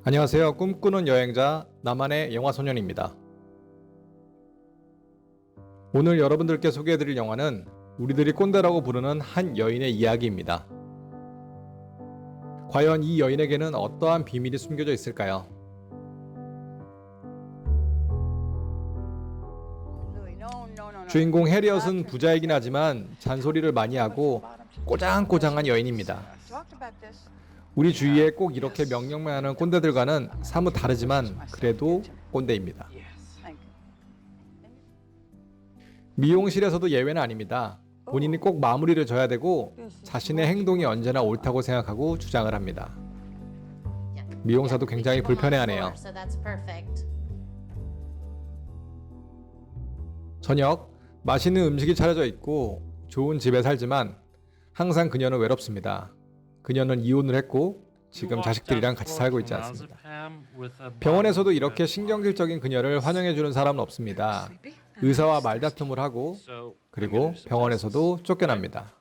안녕하세요. 꿈꾸는 여행자 나만의 영화소년입니다. 오늘 여러분들께 소개해드릴 영화는 우리들이 꼰대라고 부르는 한 여인의 이야기입니다. 과연 이 여인에게는 어떠한 비밀이 숨겨져 있을까요? 주인공 해리엇은 부자이긴 하지만 잔소리를 많이 하고 꼬장꼬장한 여인입니다. 우리 주위에 꼭 이렇게 명령만 하는 꼰대들과는 사뭇 다르지만 그래도 꼰대입니다. 미용실에서도 예외는 아닙니다. 본인이 꼭 마무리를 져야 되고 자신의 행동이 언제나 옳다고 생각하고 주장을 합니다. 미용사도 굉장히 불편해하네요. 저녁, 맛있는 음식이 차려져 있고 좋은 집에 살지만 항상 그녀는 외롭습니다. 그녀는 이혼을 했고 지금 자식들이랑 같이 살고 있지 않습니다. 병원에서도 이렇게 신경질적인 그녀를 환영해주는 사람은 없습니다. 의사와 말다툼을 하고 그리고 병원에서도 쫓겨납니다.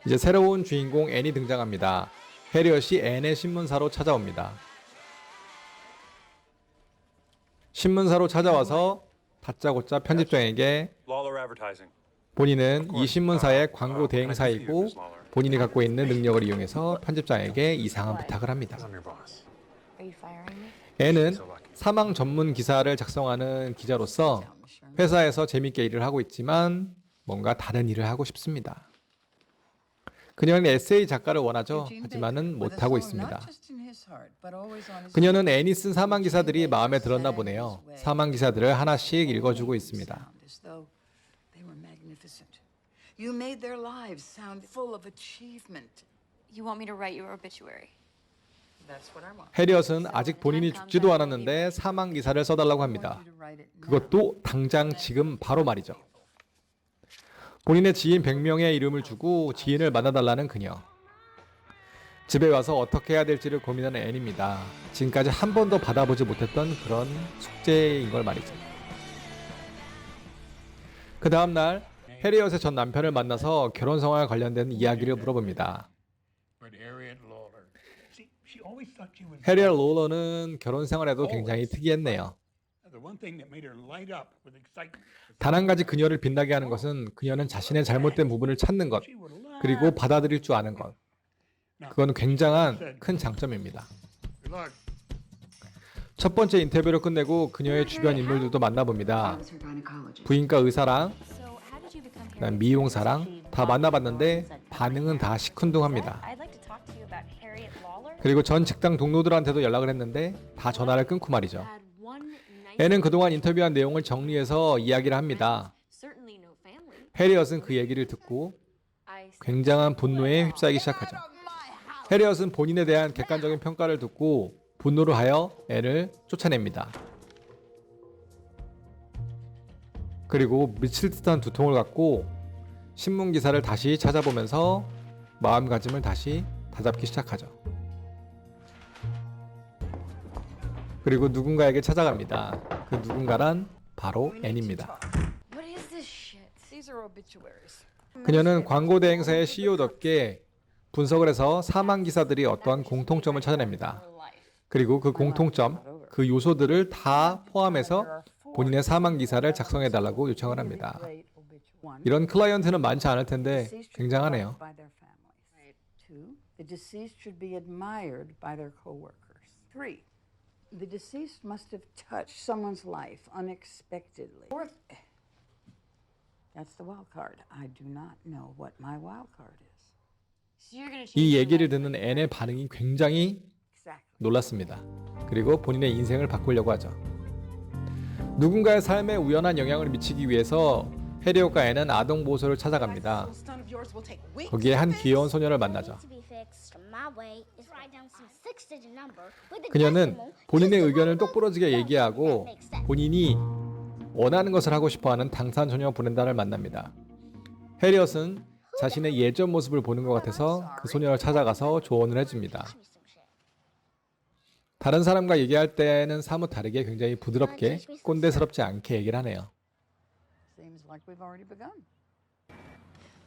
이제 새로운 주인공 앤이 등장합니다. 해리엇이 앤의 신문사로 찾아옵니다. 신문사로 찾아와서 다짜고짜 편집장에게 본인은 이 신문사의 광고 대행사이고 본인이 갖고 있는 능력을 이용해서 편집장에게 이상한 부탁을 합니다. 앤은 사망 전문 기사를 작성하는 기자로서 회사에서 재밌게 일을 하고 있지만 뭔가 다른 일을 하고 싶습니다. 그녀는 에세이 작가를 원하죠. 하지만은 못하고 있습니다. 그녀는 앤이 쓴 사망 기사들이 마음에 들었나 보네요. 사망 기사들을 하나씩 읽어주고 있습니다. You made their lives sound full of achievement. You want me to write your obituary? That's what I want. 해리엇은 아직 본인이 죽지도 않았는데 사망 기사를 써달라고 합니다. 그것도 당장 지금 바로 말이죠. 본인의 지인 100명의 이름을 주고 지인을 만나달라는 그녀. 집에 와서 어떻게 해야 될지를 고민하는 앤입니다. 지금까지 한 번도 받아보지 못했던 그런 숙제인 걸 말이죠. 그 다음날 해리엇의 전 남편을 만나서 결혼 상황에 관련된 이야기를 물어봅니다. 해리엇 롤러는 결혼 생활에도 굉장히 특이했네요. 단 한 가지 그녀를 빛나게 하는 것은 그녀는 자신의 잘못된 부분을 찾는 것, 그리고 받아들일 줄 아는 것. 그건 굉장한 큰 장점입니다. 첫 번째 인터뷰를 끝내고 그녀의 주변 인물들도 만나봅니다. 부인과 의사랑 미용사랑 다 만나봤는데 반응은 다 시큰둥합니다. 그리고 전 직장 동료들한테도 연락을 했는데 다 전화를 끊고 말이죠. 앤은 그동안 인터뷰한 내용을 정리해서 이야기를 합니다. 해리엇은 그 얘기를 듣고 굉장한 분노에 휩싸이기 시작하죠. 해리엇은 본인에 대한 객관적인 평가를 듣고 분노를 하여 앤을 쫓아냅니다. 그리고 미칠 듯한 두통을 갖고 신문 기사를 다시 찾아보면서 마음가짐을 다시 다잡기 시작하죠. 그리고 누군가에게 찾아갑니다. 그 누군가란 바로 앤입니다. 그녀는 광고 대행사의 CEO답게 분석을 해서 사망 기사들이 어떠한 공통점을 찾아냅니다. 그리고 그 공통점, 그 요소들을 다 포함해서 본인의 사망 기사를 작성해달라고 요청을 합니다. 이런 클라이언트는 많지 않을 텐데 굉장하네요. The deceased should be admired by their coworkers. 3. The deceased must have touched someone's life unexpectedly. 4th, that's the wild card. I do not know what my wild card is. 이 얘기를 듣는 앤의 반응이 굉장히 놀랐습니다. 그리고 본인의 인생을 바꾸려고 하죠. 누군가의 삶에 우연한 영향을 미치기 위해서 해리엇과 앤은 아동보호소를 찾아갑니다. 거기에 한 귀여운 소녀를 만나죠. 그녀는 본인의 의견을 똑부러지게 얘기하고 본인이 원하는 것을 하고 싶어하는 당찬소녀 브렌다를 만납니다. 해리엇은 자신의 예전 모습을 보는 것 같아서 그 소녀를 찾아가서 조언을 해줍니다. 다른 사람과 얘기할 때는 사뭇 다르게 굉장히 부드럽게 꼰대스럽지 않게 얘기를 하네요. like we've already begun.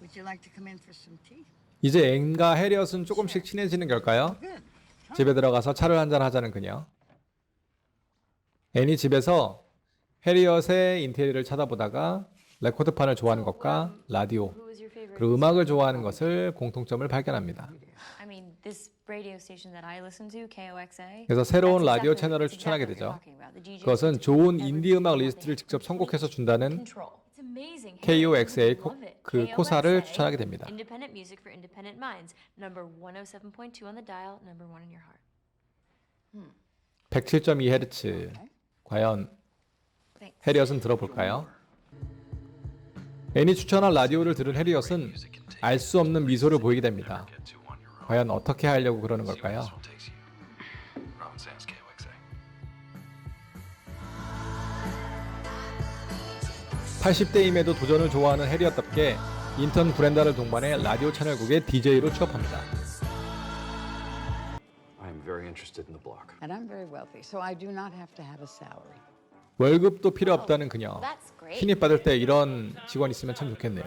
Would you like to come in for some tea? 이제 앤과 해리엇은 조금씩 친해지는 걸까요? Good. 집에 들어가서 차를 한잔 하자는 그녀. 앤이 집에서 해리엇의 인테리어를 쳐다보다가 레코드판을 좋아하는 것과 라디오, Who was your favorite? 그리고 음악을 좋아하는 것을 공통점을 발견합니다. I mean, this radio station that I listen to, KOXA. 그래서 새로운 that's 라디오 exactly- 채널을 that's 추천하게 exactly 되죠. what you're talking about. The DJ 그것은 gets 좋은 every 인디 음악 single 리스트를 one. 직접 선곡해서 준다는 Control. It's amazing. KOXA Love it. 그 KOXA, 코사를 추천하게 됩니다. Independent music for independent minds. Number 107.2 on the dial, number 1 in your heart. 107.2Hz. 과연 Thanks. 해리엇은 들어볼까요? 앤이 추천한 라디오를 들은 해리엇은 알 수 없는 미소를 보이게 됩니다. 과연 어떻게 하려고 그러는 걸까요? Ron Sands KOXA. 80대임에도 도전을 좋아하는 해리엇답게 인턴 브렌다를 동반해 라디오 채널국의 DJ로 취업합니다. I'm very interested in the block. And I'm very wealthy, so I do not have to have a salary. 월급도 필요 없다는 그녀. That's great. 신입 받을 때 이런 직원 있으면 참 좋겠네요.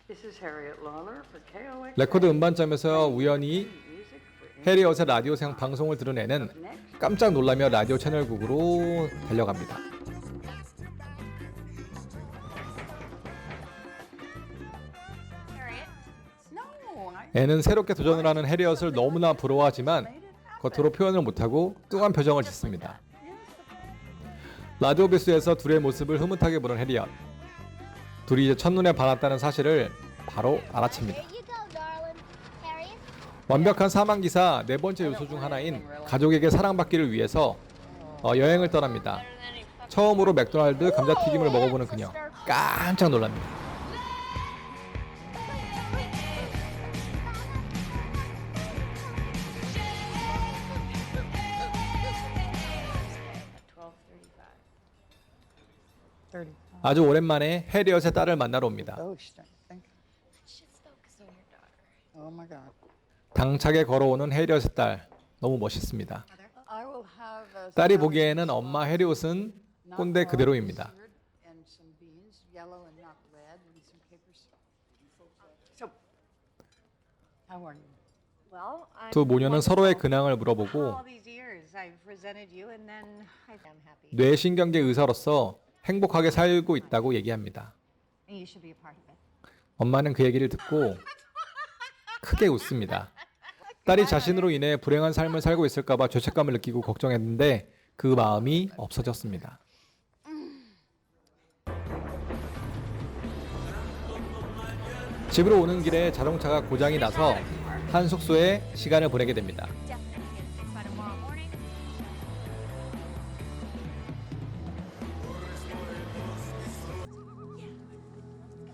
This is Harriet Lawler for KOXA. 레코드 음반점에서 우연히 Music for 해리엇의 라디오생 방송을 들은 애는 깜짝 놀라며 라디오 채널국으로 달려갑니다. Harriet. No, I 애는 새롭게 도전을 하는 해리엇을 너무나 부러워하지만 겉으로 표현을 못하고 뚱한 표정을 짓습니다. 라디오 베스에서 둘의 모습을 흐뭇하게 보는 해리엇. 둘이 이제 첫눈에 반했다는 사실을 바로 알아챕니다. There you go, darling. Harriet? 완벽한 사망기사 네 번째 요소 중 하나인 가족에게 사랑받기를 위해서 여행을 떠납니다. 처음으로 맥도날드 감자튀김을 먹어보는 그녀. 깜짝 놀랍니다. thirty. 아주 오랜만에 해리엇의 딸을 만나러 옵니다. Oh, thank you. Shit's focus on your daughter. Oh my God. 당차게 걸어오는 해리엇의 딸. 너무 멋있습니다. I will have a 딸이 salad 보기에는 엄마 해리엇은 not 꼰대 raw, 그대로입니다. seared, and some beans, yellow and not red, and some capers. So, how are you? Well, I'm 두 모녀는 서로의 wonderful. 근황을 물어보고 All these years I've presented you and then I'm happy. 뇌신경계 의사로서 행복하게 살고 있다고 얘기합니다. And you should be a part of it. 엄마는 그 얘기를 듣고 크게 웃습니다. 딸이 자신으로 인해 불행한 삶을 살고 있을까봐 죄책감을 느끼고 걱정했는데 그 마음이 없어졌습니다. 집으로 오는 길에 자동차가 고장이 나서 한 숙소에 시간을 보내게 됩니다. Definitely get it fixed by tomorrow morning.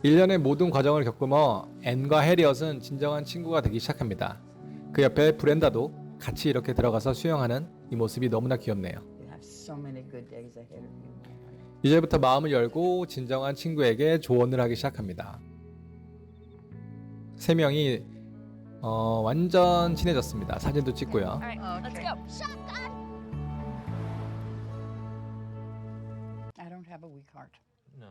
일련의 모든 과정을 겪으며 앤과 해리엇은 진정한 친구가 되기 시작합니다. 그 옆에 브렌다도 같이 이렇게 들어가서 수영하는 이 모습이 너무나 귀엽네요. You have so many good days ahead of you. 이제부터 마음을 열고 진정한 친구에게 조언을 하기 시작합니다. 세 명이 완전 친해졌습니다. 사진도 찍고요. All right, let's Okay. go. Shotgun! I don't have a weak heart. No.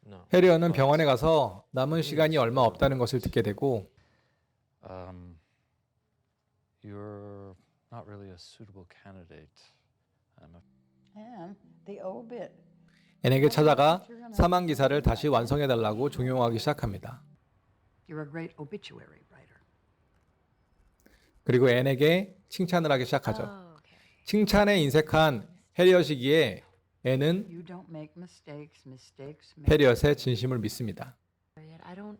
No. 해리언은 병원에 가서 남은 시간이 얼마 없다는 것을 듣게 되고 You're not really a suitable candidate. And the obit. 앤에게 찾아가 사망 기사를 다시 완성해 달라고 종용하기 시작합니다. You're a great obituary writer. 그리고 앤에게 칭찬을 하기 시작하죠. Oh, okay. 칭찬에 인색한 해리엇이기에 앤은 You don't make mistakes. Mistakes make. 해리엇의 진심을 믿습니다. Harriet, I don't.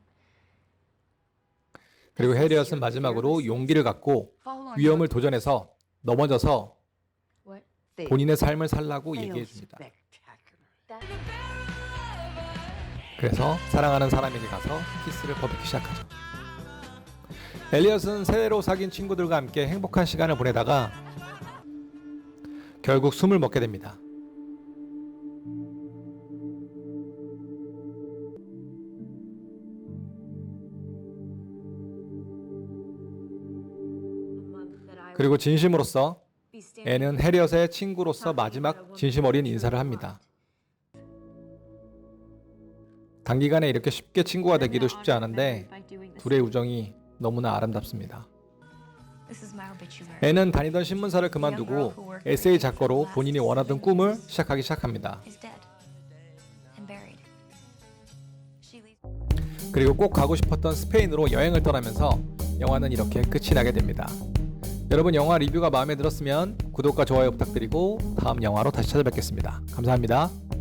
그리고 해리엇은 마지막으로 용기를 갖고 Fall on 위험을 your 도전해서 넘어져서 What? face. 본인의 삶을 살라고 Fail 얘기해 줍니다. spectacular. That. 그래서 사랑하는 사람에게 가서 키스를 퍼붓기 시작하죠. 엘리엇은 새로 사귄 친구들과 함께 행복한 시간을 보내다가 결국 숨을 먹게 됩니다. A month that I 그리고 진심으로서 be standing 앤은 해리엇의 친구로서 마지막 진심 어린 인사를 합니다. 단기간에 이렇게 쉽게 친구가 되기도 쉽지 않은데 둘의 우정이 너무나 아름답습니다. 애는 다니던 신문사를 그만두고 에세이 작가로 본인이 원하던 꿈을 시작하기 시작합니다. 그리고 꼭 가고 싶었던 스페인으로 여행을 떠나면서 영화는 이렇게 끝이 나게 됩니다. 여러분 영화 리뷰가 마음에 들었으면 구독과 좋아요 부탁드리고 다음 영화로 다시 찾아뵙겠습니다. 감사합니다.